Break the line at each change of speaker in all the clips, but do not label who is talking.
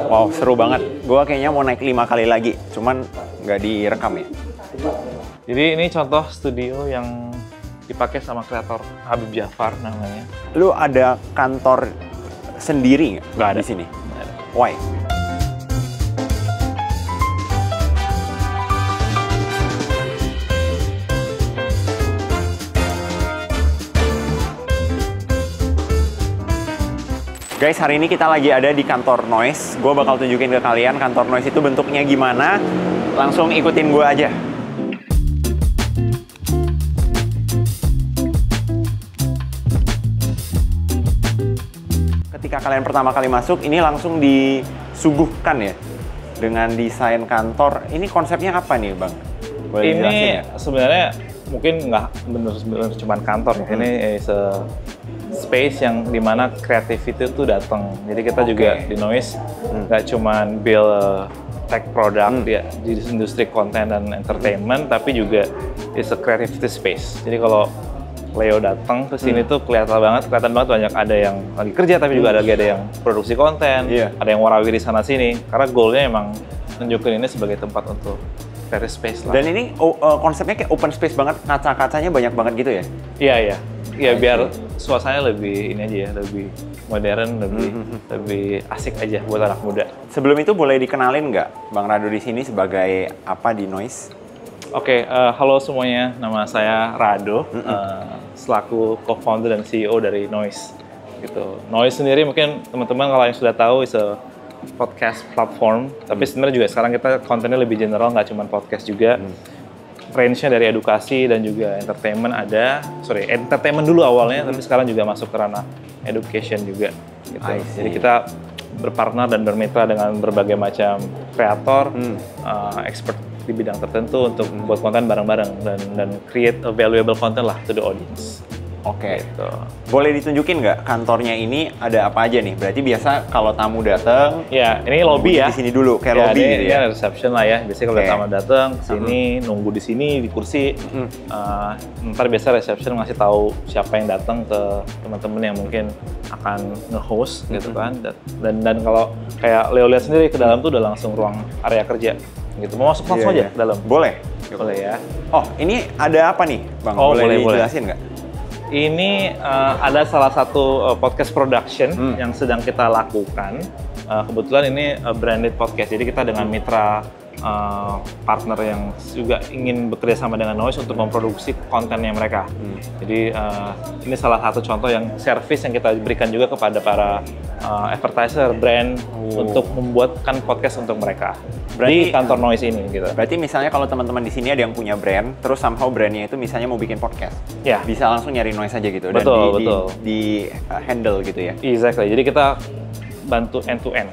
Wow, seru banget. Gua kayaknya mau naik 5 kali lagi, cuman nggak direkam ya.
Jadi ini contoh studio yang dipakai sama kreator Habib Jafar namanya.
Lu ada kantor sendiri
Nggak ada
di sini?
Nggak ada.
Why? Guys, hari ini kita lagi ada di kantor Noise. Gue bakal tunjukin ke kalian kantor Noise itu bentuknya gimana. Langsung ikutin gue aja. Ketika kalian pertama kali masuk, ini langsung disuguhkan ya dengan desain kantor. Ini konsepnya apa nih, Bang? Boleh
ini
dijelasin ya?
Sebenarnya mungkin nggak bener-bener cuma kantor. Ini space yang dimana creativity itu datang. Jadi kita juga di Noise nggak cuma build tech product ya di industri konten dan entertainment, tapi juga is a creativity space. Jadi kalau Leo datang ke sini tuh kelihatan banget banyak ada yang lagi kerja, tapi juga ada yang produksi konten, ada yang warawiri sana sini. Karena goalnya emang nunjukin ini sebagai tempat untuk creative space lah.
Dan ini konsepnya kayak open space banget, kaca-kacanya banyak banget gitu ya?
Iya. Ya biar suasananya lebih ini aja ya, lebih modern, lebih asik aja buat anak muda.
Sebelum itu boleh dikenalin nggak Bang Rado di sini sebagai apa di Noise?
Oke, halo semuanya, nama saya Rado, selaku co-founder dan CEO dari Noise. Gitu. Noise sendiri mungkin teman-teman kalau yang sudah tahu is a podcast platform, tapi sebenarnya juga sekarang kita kontennya lebih general, nggak cuma podcast juga. Range-nya dari edukasi dan juga entertainment ada. Entertainment dulu awalnya, tapi sekarang juga masuk ke ranah education juga. Gitu. Jadi kita berpartner dan bermitra dengan berbagai macam kreator, expert di bidang tertentu untuk membuat konten bareng-bareng dan create a valuable content lah to the audience.
Oke.
Gitu.
Boleh ditunjukin nggak kantornya ini ada apa aja nih? Berarti biasa kalau tamu datang,
ya ini lobby ya.
Di sini dulu kayak lobby gitu ya.
Reception lah ya. Biasanya kalau tamu datang sini nunggu di sini di kursi. Ntar biasa reception ngasih tahu siapa yang datang ke teman-teman yang mungkin akan nge-host gitu kan. Dan kalau kayak Leo lihat sendiri ke dalam tuh udah langsung ruang area kerja. Gitu. Mau masuk langsung aja ke dalam?
Boleh.
Boleh ya.
Oh, ini ada apa nih, Bang? Boleh dijelasin nggak?
Ini ada salah satu podcast production yang sedang kita lakukan. Kebetulan ini branded podcast, jadi kita dengan mitra partner yang juga ingin bekerja sama dengan Noise untuk memproduksi kontennya mereka. Jadi ini salah satu contoh yang service yang kita berikan juga kepada para advertiser, brand untuk membuatkan podcast untuk mereka. Berarti, di kantor Noise ini gitu.
Berarti misalnya kalau teman-teman di sini ada yang punya brand, terus somehow brandnya itu misalnya mau bikin podcast, bisa langsung nyari Noise aja gitu,
betul,
dan di handle gitu ya.
Exactly. Jadi kita bantu end to end.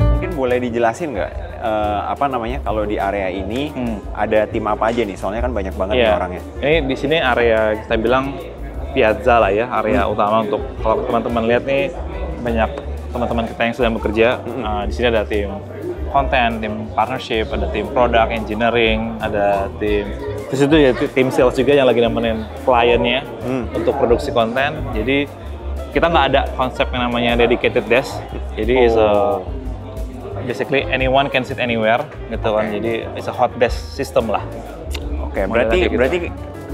Mungkin boleh dijelasin nggak apa namanya kalau di area ini ada tim apa aja nih? Soalnya kan banyak banget nih orangnya. Ini
di sini area kita bilang piazza lah ya, area utama untuk kalau teman-teman lihat nih banyak teman-teman kita yang sedang bekerja. Di sini ada tim konten, tim partnership, ada tim product engineering, ada tim di situ ya tim sales juga yang lagi nemenin kliennya untuk produksi konten. Jadi kita nggak ada konsep yang namanya dedicated desk. Jadi basically anyone can sit anywhere gitu kan. Jadi it's a hot desk system lah.
Oke, berarti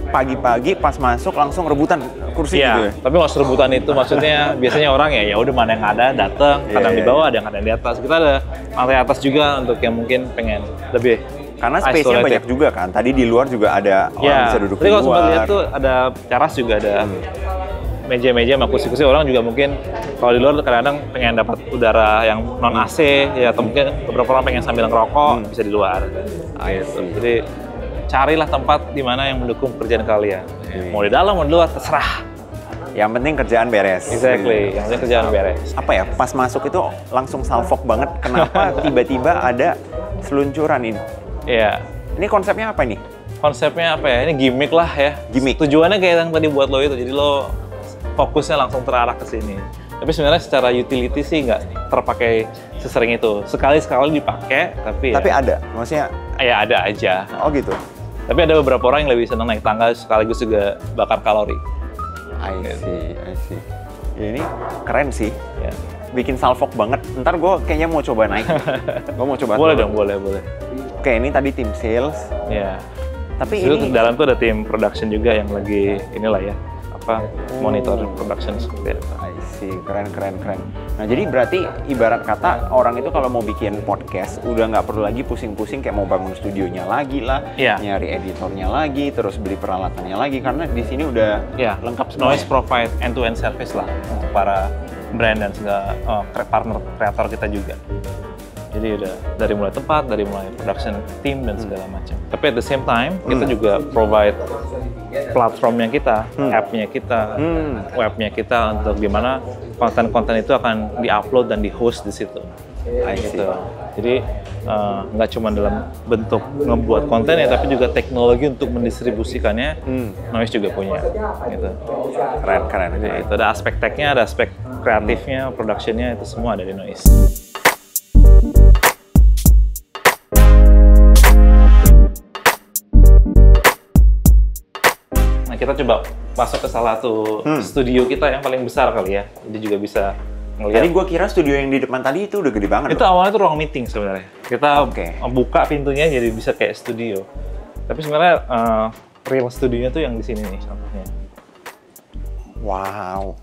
pagi-pagi pas masuk langsung rebutan kursi gitu ya?
Tapi nggak rebutan itu maksudnya biasanya orang ya udah mana yang ada datang, kadang di bawah ada yang di atas. Kita ada lantai atas juga untuk yang mungkin pengen lebih
karena space-nya banyak juga kan. Tadi di luar juga ada orang bisa duduk di luar.
Kalau sempat lihat tuh ada teras juga ada meja-meja sama kursi-kursi. Orang juga mungkin kalau di luar kadang-kadang pengen dapat udara yang non AC ya, atau mungkin beberapa orang pengen sambil ngerokok bisa di luar. Gitu. Jadi carilah tempat di mana yang mendukung pekerjaan kalian. Mau di dalam, mau di luar, terserah.
Yang penting kerjaan beres.
Exactly, yang penting kerjaan beres.
Apa ya, pas masuk itu langsung salfok banget. Kenapa tiba-tiba ada seluncuran ini?
Iya.
Ini konsepnya apa nih?
Konsepnya apa ya? Ini gimmick lah ya.
Gimmick.
Tujuannya kayak yang tadi buat lo itu. Jadi lo fokusnya langsung terarah ke sini. Tapi sebenarnya secara utility sih nggak terpakai sesering itu. Sekali-sekali dipakai, tapi
ada? Maksudnya?
Ya ada aja.
Oh gitu?
Tapi ada beberapa orang yang lebih senang naik tangga sekaligus juga bakar kalori.
I see. Ini keren sih.
Ya.
Bikin salfok banget. Ntar gue kayaknya mau coba naik. Gue mau coba.
Boleh dong, boleh.
Oke, ini tadi tim sales.
Ya.
Tapi
Itu
ini
dalam tuh ada tim production juga yang lagi inilah ya, monitor production seperti itu.
I see, keren. Nah, jadi berarti ibarat kata orang itu kalau mau bikin podcast udah nggak perlu lagi pusing-pusing kayak mau bangun studionya lagi lah, nyari editornya lagi, terus beli peralatannya lagi karena di sini udah lengkap semua.
Noise provide end-to-end service lah untuk para brand dan segala partner kreator kita juga. Jadi udah dari mulai tempat, dari mulai production team dan segala macam. Tapi at the same time kita juga provide platformnya kita, app-nya kita, webnya kita untuk gimana konten-konten itu akan di-upload dan di-host di situ. Gitu. Jadi nggak cuma dalam bentuk ngebuat konten ya, tapi juga teknologi untuk mendistribusikannya. Noise juga punya. Gitu.
Keren.
Jadi itu ada aspek tech-nya, ada aspek kreatifnya, production-nya itu semua ada di Noise. Kita coba masuk ke salah satu studio kita yang paling besar kali ya. Jadi juga bisa ngelihat.
Tadi gue kira studio yang di depan tadi itu udah gede banget.
Itu awalnya tuh ruang meeting sebenarnya. Kita buka pintunya jadi bisa kayak studio. Tapi sebenarnya real studionya tuh yang di sini nih contohnya.
Wow.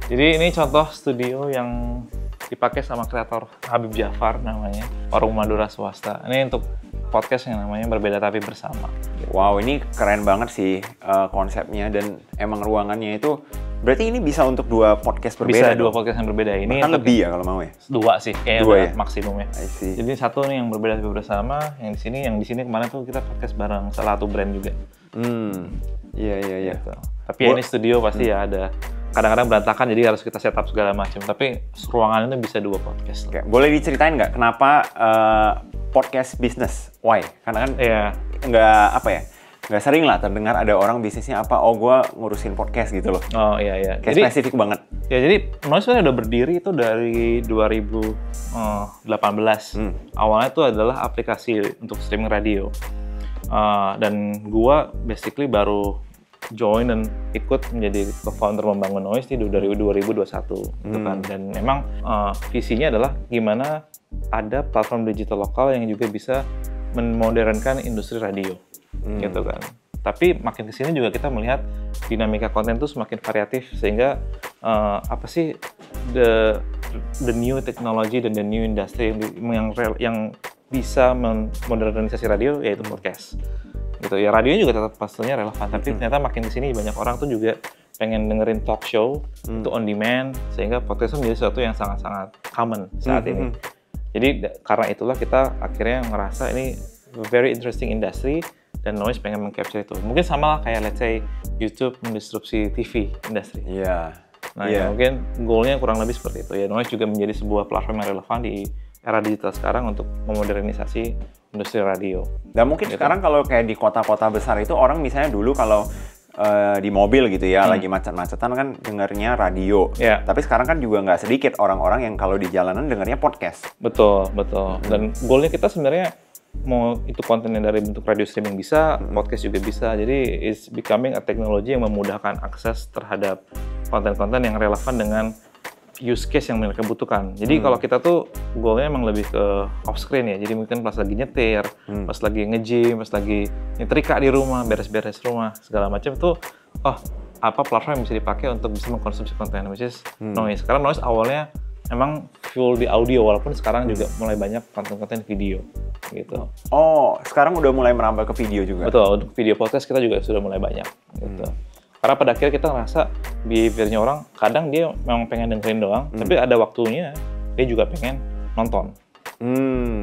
Jadi ini contoh studio yang dipakai sama kreator Habib Jafar namanya, Warung Madura Swasta. Ini untuk podcast yang namanya Berbeda Tapi Bersama.
Wow, ini keren banget sih konsepnya dan emang ruangannya itu. Berarti ini bisa untuk 2 podcast berbeda?
Bisa 2 podcast yang berbeda. Ini
kan lebih ya kalau mau ya?
2 sih, kayaknya maksimumnya.
Jadi
satu nih yang Berbeda Tapi Bersama, yang di sini kemarin tuh kita podcast bareng salah satu brand juga.
Iya.
Gitu. Tapi ya ini studio pasti ya ada. Kadang-kadang berantakan jadi harus kita setup segala macam. Tapi ruangannya bisa 2 podcast.
Oke, boleh diceritain nggak kenapa podcast bisnis? Why? Karena kan nggak sering lah terdengar ada orang bisnisnya apa. Oh, gue ngurusin podcast gitu loh.
Oh iya.
Kayak jadi, spesifik banget.
Ya jadi Noise sebenarnya udah berdiri itu dari 2018. Awalnya itu adalah aplikasi untuk streaming radio. Dan gue basically baru join dan ikut menjadi co-founder membangun Noise di 2021 gitu kan. Dan memang visinya adalah gimana ada platform digital lokal yang juga bisa memodernkan industri radio gitu kan. Tapi makin kesini juga kita melihat dinamika konten itu semakin variatif sehingga apa sih the new technology dan the new industry yang bisa memodernisasi radio yaitu podcast. Gitu ya, radionya juga tetap pastinya relevan, tapi ternyata makin kesini banyak orang tuh juga pengen dengerin talk show itu on demand, sehingga podcast itu menjadi sesuatu yang sangat-sangat common saat ini. Jadi karena itulah kita akhirnya ngerasa ini very interesting industry dan Noise pengen meng-capture itu. Mungkin sama lah kayak let's say YouTube mendistribusi TV industri. Ya mungkin goalnya kurang lebih seperti itu ya. Noise juga menjadi sebuah platform yang relevan di era digital sekarang untuk memodernisasi industri radio.
Dan mungkin gitu. Sekarang kalau kayak di kota-kota besar itu orang misalnya dulu kalau di mobil gitu ya lagi macet-macetan kan dengarnya radio. Tapi sekarang kan juga nggak sedikit orang-orang yang kalau di jalanan dengarnya podcast.
Betul. Dan goalnya kita sebenarnya mau itu kontennya dari bentuk radio streaming bisa, podcast juga bisa. Jadi it's becoming a technology yang memudahkan akses terhadap konten-konten yang relevan dengan use case yang mereka butuhkan. Jadi kalau kita tuh goalnya emang lebih ke off screen ya. Jadi mungkin pas lagi nyetir, pas lagi nge-gym, pas lagi nyetrika di rumah, beres-beres rumah, segala macam tuh apa platform yang bisa dipakai untuk bisa mengkonsumsi konten, which is Noise. Karena Noise awalnya emang full di audio, walaupun sekarang juga mulai banyak konten-konten video gitu.
Oh, sekarang udah mulai merambah ke video juga?
Betul, untuk video podcast kita juga sudah mulai banyak gitu. Karena pada akhirnya kita ngerasa behavior-nya orang, kadang dia memang pengen dengerin doang, tapi ada waktunya dia juga pengen nonton.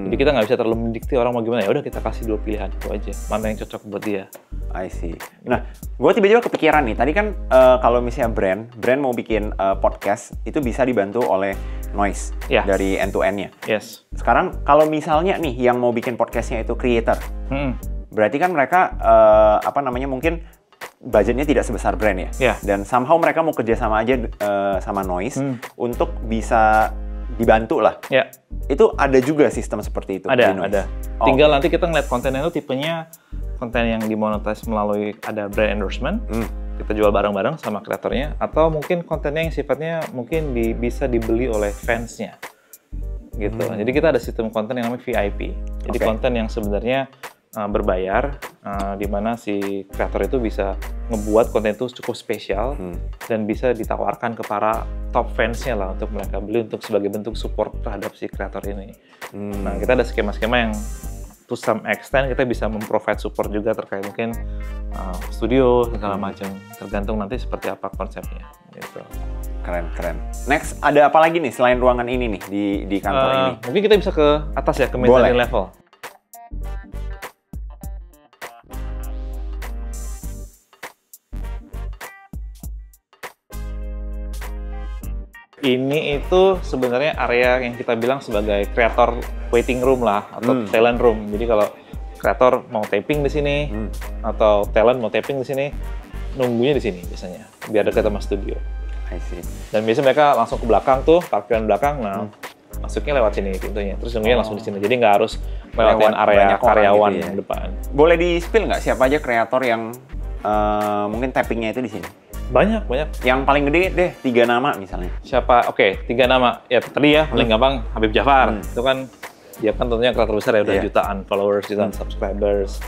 Jadi kita nggak bisa terlalu mendikte orang mau gimana, ya udah kita kasih 2 pilihan itu aja, mana yang cocok buat dia.
I see. Nah, gue tiba-tiba kepikiran nih, tadi kan kalau misalnya brand mau bikin podcast, itu bisa dibantu oleh Noise dari end to end-nya.
Yes.
Sekarang kalau misalnya nih yang mau bikin podcastnya itu creator, berarti kan mereka mungkin budgetnya tidak sebesar brand ya.
Yeah.
Dan somehow mereka mau kerjasama aja sama Noise untuk bisa dibantu lah.
Yeah.
Itu ada juga sistem seperti itu?
Ada. Tinggal nanti kita ngeliat kontennya itu tipenya konten yang dimonetize melalui ada brand endorsement. Kita jual bareng-bareng sama kreatornya. Atau mungkin kontennya yang sifatnya mungkin bisa dibeli oleh fansnya. Gitu. Jadi kita ada sistem konten yang namanya VIP. Jadi konten yang sebenarnya berbayar, di mana si kreator itu bisa ngebuat konten itu cukup spesial dan bisa ditawarkan ke para top fansnya lah untuk mereka beli untuk sebagai bentuk support terhadap si kreator ini. Nah, kita ada skema-skema yang to some extent kita bisa memprovide support juga terkait mungkin studio segala macam, tergantung nanti seperti apa konsepnya. Gitu.
Keren. Next, ada apa lagi nih selain ruangan ini nih di kantor ini?
Mungkin kita bisa ke atas ya, ke mezzanine level. Ini itu sebenarnya area yang kita bilang sebagai creator waiting room lah, atau talent room. Jadi kalau kreator mau taping di sini, atau talent mau taping di sini, nunggunya di sini biasanya, biar dekat sama studio.
I see.
Dan biasanya mereka langsung ke belakang tuh, parkiran belakang, nah masuknya lewat sini pintunya, terus nunggunya langsung di sini. Jadi nggak harus lewatin area karyawan gitu ya. Depan.
Boleh di-spill nggak siapa aja kreator yang mungkin tappingnya itu di sini?
Banyak.
Yang paling gede deh, 3 nama misalnya.
Siapa? Oke, 3 nama. Ya tadi ya, paling gampang Habib Jafar. Itu kan, dia kan tentunya kreator besar ya, udah jutaan followers, jutaan subscribers.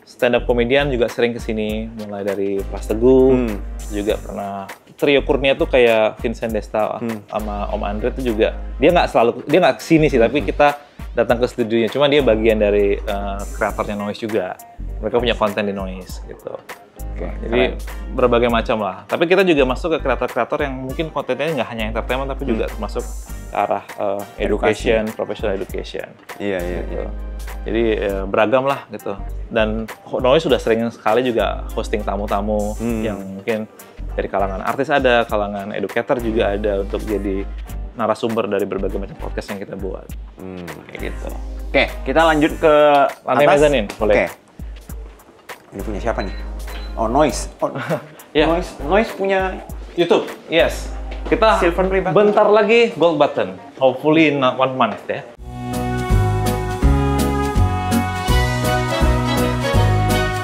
Stand up comedian juga sering kesini, mulai dari Pras Teguh, juga pernah. Trio Kurnia tuh kayak Vincent Desta sama Om Andre tuh juga. Dia nggak kesini sih, tapi kita datang ke studionya. Cuma dia bagian dari kreatornya Noise juga. Mereka punya konten di Noise gitu. Jadi berbagai macam lah. Tapi kita juga masuk ke kreator-kreator yang mungkin kontennya nggak hanya entertainment, tapi juga masuk ke arah education, professional education.
Iya.
Jadi beragam lah gitu. Dan Noise sudah sering sekali juga hosting tamu-tamu yang mungkin dari kalangan artis ada, kalangan educator juga ada untuk jadi narasumber dari berbagai macam podcast yang kita buat. Kayak gitu.
Oke, kita lanjut ke
lantai mezzanine, boleh.
Ini punya siapa nih? Oh, Noise.
Yeah.
Noise punya
YouTube. Yes. Kita
silver play button.
Bentar lagi gold button. Hopefully in 1 month ya.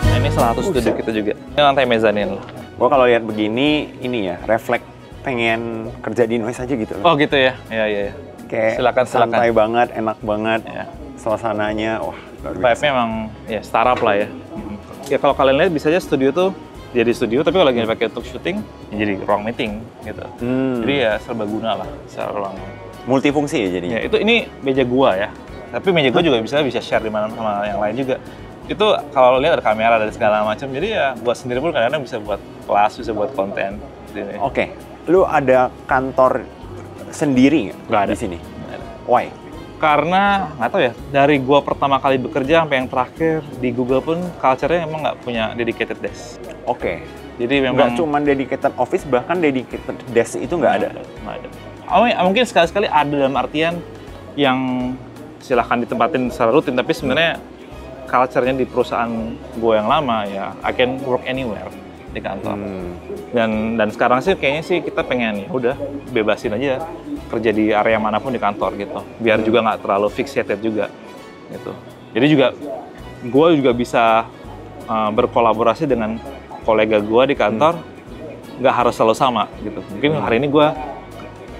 Nah, ini salah satu studio kita juga. Ini lantai mezzanine.
Gua kalau lihat begini, ini ya, refleks pengen kerja di Noise aja gitu.
Oh gitu ya? Iya.
Kayak
silakan.
Santai banget, enak banget.
Ya.
Suasananya, wah luar biasa.
Vibe-nya emang ya startup lah ya. Ya kalau kalian lihat bisa aja studio tuh jadi studio, tapi kalau lagi dipakai untuk syuting, ya jadi ruang meeting gitu. Jadi ya serbaguna lah, secara ruang.
Multifungsi ya jadinya.
Ya, ini meja gua ya. Tapi meja gua juga bisa share di mana sama yang lain juga. Itu kalau lihat ada kamera dan segala macam. Jadi ya gua sendiri pun kadang-kadang bisa buat kelas, bisa buat konten.
Oke. Lu ada kantor sendiri nggak di sini?
Nggak ada.
Why?
Karena nggak tahu ya, dari gua pertama kali bekerja sampai yang terakhir di Google pun culture-nya emang nggak punya dedicated desk.
Oke.
Jadi memang
nggak cuma dedicated office, bahkan dedicated desk itu nggak ada.
Nggak ada. Mungkin sekali-sekali ada dalam artian yang silahkan ditempatin secara rutin, tapi sebenarnya culture-nya di perusahaan gue yang lama ya, I can work anywhere di kantor. Dan sekarang sih kayaknya sih kita pengen ya udah bebasin aja kerja di area manapun di kantor gitu, biar juga nggak terlalu fixated juga gitu. Jadi juga gue juga bisa berkolaborasi dengan kolega gue di kantor, nggak harus selalu sama gitu. Mungkin hari ini gue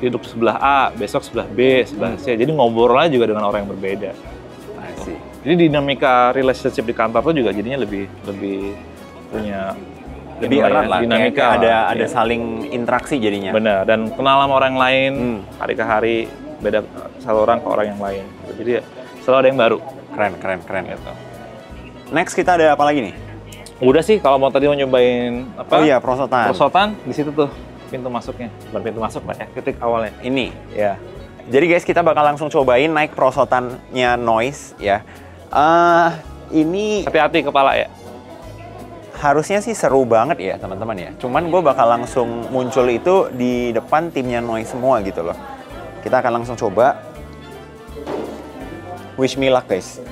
duduk sebelah A, besok sebelah B, sebelah C. Jadi ngobrolnya juga dengan orang yang berbeda. Gitu. Jadi dinamika relationship di kantor tuh juga jadinya lebih punya
lebih erat lah,
dinamika
ada saling interaksi jadinya.
Benar, dan kenal sama orang lain, hari ke hari beda satu orang ke orang yang lain. Jadi ya, selalu ada yang baru.
Keren gitu. Next kita ada apa lagi nih?
Udah sih, kalau mau tadi mau nyobain apa?
Oh iya, prosotan.
Prosotan di situ tuh pintu masuknya. Bukan pintu masuk lah ya, titik awalnya.
Ini.
Ya.
Jadi guys, kita bakal langsung cobain naik prosotannya Noise ya. Ini
hati-hati kepala ya.
Harusnya sih seru banget ya teman-teman ya. Cuman gue bakal langsung muncul itu di depan timnya Noise semua gitu loh. Kita akan langsung coba. Wish me luck guys.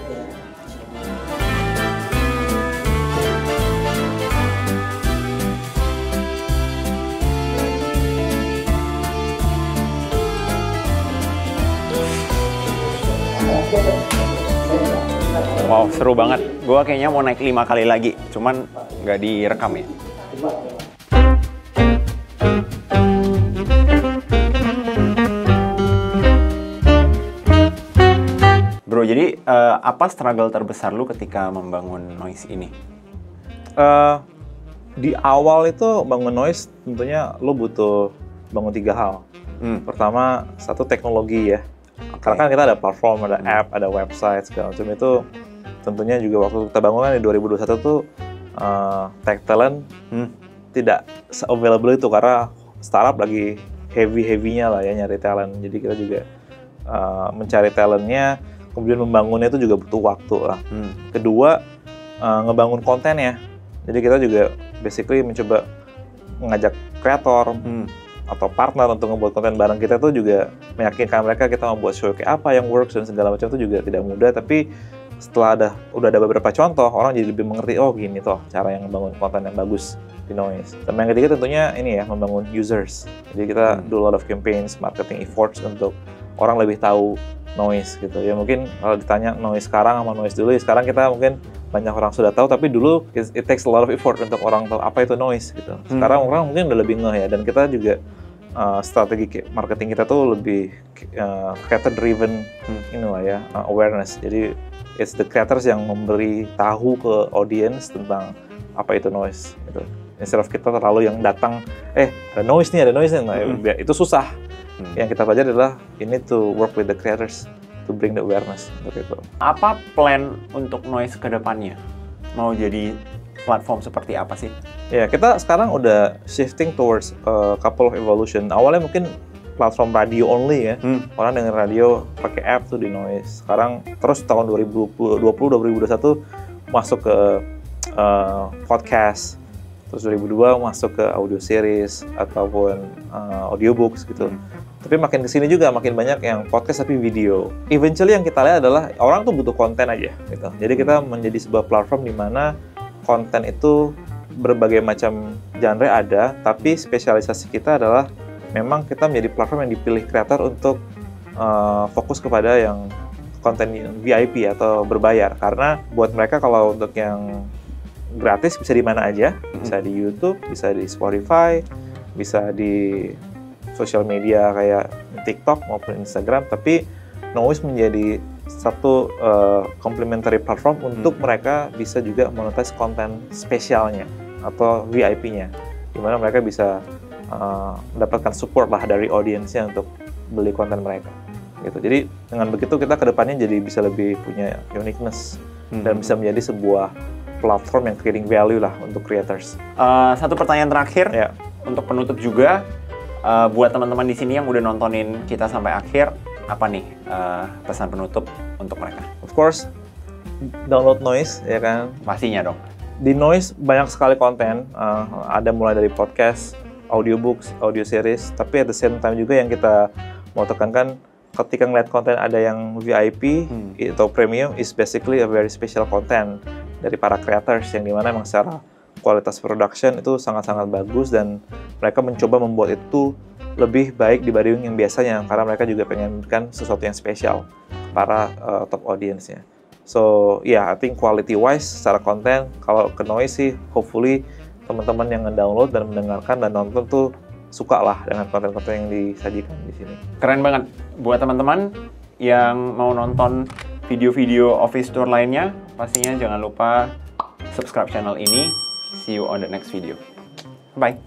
Wow, seru banget. Gua kayaknya mau naik 5 kali lagi, cuman nggak direkam ya. Bro, jadi apa struggle terbesar lu ketika membangun Noise ini?
Di awal itu bangun Noise tentunya lo butuh bangun 3 hal. Pertama, satu teknologi ya. Karena kan kita ada platform, ada app, ada website, segala macam itu tentunya juga waktu kita bangun kan di 2021 tuh tech talent tidak available itu karena startup lagi heavy-nya lah ya nyari talent. Jadi kita juga mencari talentnya, kemudian membangunnya itu juga butuh waktu lah. Kedua, ngebangun kontennya. Jadi kita juga basically mencoba mengajak kreator atau partner untuk ngebuat konten bareng kita tuh juga meyakinkan mereka kita membuat show kayak apa yang works dan segala macam itu juga tidak mudah, tapi setelah udah ada beberapa contoh, orang jadi lebih mengerti, oh gini toh cara yang membangun konten yang bagus di Noise. Dan yang ketiga tentunya ini ya, membangun users. Jadi kita do a lot of campaigns, marketing efforts untuk orang lebih tahu Noise gitu. Ya mungkin kalau ditanya Noise sekarang sama Noise dulu, ya sekarang kita mungkin banyak orang sudah tahu, tapi dulu it takes a lot of effort untuk orang tahu apa itu Noise gitu. Sekarang orang mungkin udah lebih ngeh ya, dan kita juga strategi marketing kita tuh lebih creator driven inilah ya, awareness. Jadi it's the creators yang memberi tahu ke audience tentang apa itu Noise gitu. Instead of kita terlalu yang datang ada noise nih nah, itu susah. Yang kita pelajari adalah you need to work with the creators to bring the awareness gitu.
Apa plan untuk Noise ke depannya? Mau jadi platform seperti apa sih?
Ya, kita sekarang udah shifting towards a couple of evolution. Awalnya mungkin platform radio only ya. Orang denger radio pakai app tuh di Noise. Sekarang terus tahun 2021 masuk ke podcast. Terus 2002 masuk ke audio series ataupun audiobooks gitu. Tapi makin kesini juga makin banyak yang podcast tapi video. Eventually yang kita lihat adalah orang tuh butuh konten aja gitu. Jadi kita menjadi sebuah platform di mana konten itu berbagai macam genre ada, tapi spesialisasi kita adalah memang kita menjadi platform yang dipilih kreator untuk fokus kepada yang konten VIP atau berbayar. Karena buat mereka kalau untuk yang gratis bisa di mana aja, bisa di YouTube, bisa di Spotify, bisa di sosial media kayak TikTok maupun Instagram, tapi Noise menjadi satu complementary platform untuk mereka bisa juga monetize konten spesialnya atau VIP-nya, di mana mereka bisa mendapatkan support lah dari audiensnya untuk beli konten mereka. Gitu. Jadi dengan begitu kita kedepannya jadi bisa lebih punya uniqueness dan bisa menjadi sebuah platform yang creating value lah untuk creators.
Satu pertanyaan terakhir untuk penutup juga, buat teman-teman di sini yang udah nontonin kita sampai akhir, apa nih pesan penutup untuk mereka?
Of course, download Noise ya kan.
Pastinya dong.
Di Noise banyak sekali konten, ada mulai dari podcast, audiobooks, audio series, tapi at the same time juga yang kita mau tekankan, ketika ngeliat konten ada yang VIP atau premium, is basically a very special content dari para creators yang dimana emang secara kualitas production itu sangat-sangat bagus dan mereka mencoba membuat itu lebih baik dibanding yang biasanya karena mereka juga pengen kan sesuatu yang spesial para top audience-nya. So I think quality wise secara konten kalau ke Noise sih hopefully teman-teman yang nge-download dan mendengarkan dan nonton tuh suka lah dengan konten-konten yang disajikan di sini.
Keren banget. Buat teman-teman yang mau nonton video-video office tour lainnya, pastinya jangan lupa subscribe channel ini. See you on the next video. Bye.